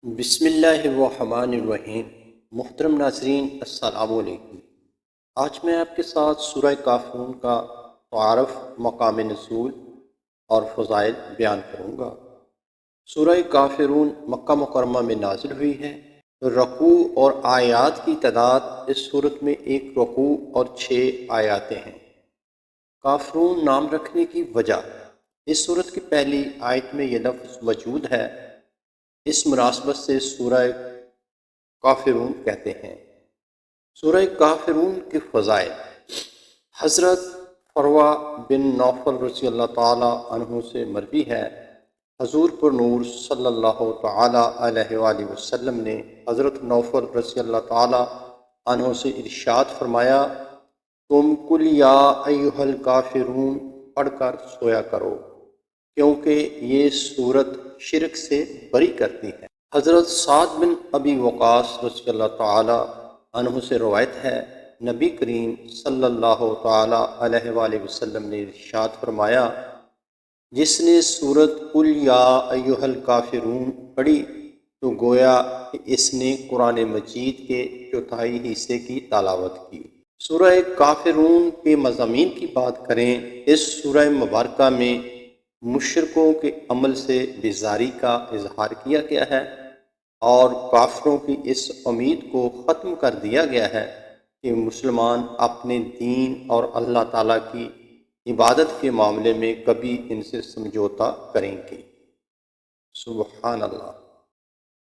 بسم اللہ الرحمن الرحیم۔ محترم ناظرین، السلام علیکم۔ آج میں آپ کے ساتھ سورہ کافرون کا تعارف، مقام نزول اور فضائل بیان کروں گا۔ سورہ کافرون مکہ مکرمہ میں نازل ہوئی ہے۔ رکوع اور آیات کی تعداد اس صورت میں 1 رکوع اور 6 آیاتیں ہیں۔ کافرون نام رکھنے کی وجہ، اس صورت کی پہلی آیت میں یہ لفظ موجود ہے، اس مناسبت سے سورہ کافرون کہتے ہیں۔ سورہ کافرون کے فضائل، حضرت فروہ بن نوفل رضی اللہ تعالی عنہ سے مروی ہے، حضور پر نور صلی اللہ تعالی علیہ وآلہ وسلم نے حضرت نوفل رضی اللہ تعالی عنہ سے ارشاد فرمایا، تم قل یا ایھا الکافرون پڑھ کر سویا کرو، کیونکہ یہ صورت شرک سے بری کرتی ہے۔ حضرت سعد بن ابی وقاص رضی اللہ تعالی عنہ سے روایت ہے، نبی کریم صلی اللہ تعالی علیہ وآلہ وسلم نے ارشاد فرمایا، جس نے سورت قل یا ایھا الکافرون پڑھی تو گویا کہ اس نے قرآن مجید کے چوتھائی حصے کی تلاوت کی۔ سورہ کافرون کے مضامین کی بات کریں، اس سورہ مبارکہ میں مشرکوں کے عمل سے بیزاری کا اظہار کیا گیا ہے اور کافروں کی اس امید کو ختم کر دیا گیا ہے کہ مسلمان اپنے دین اور اللہ تعالیٰ کی عبادت کے معاملے میں کبھی ان سے سمجھوتا کریں گے۔ سبحان اللہ۔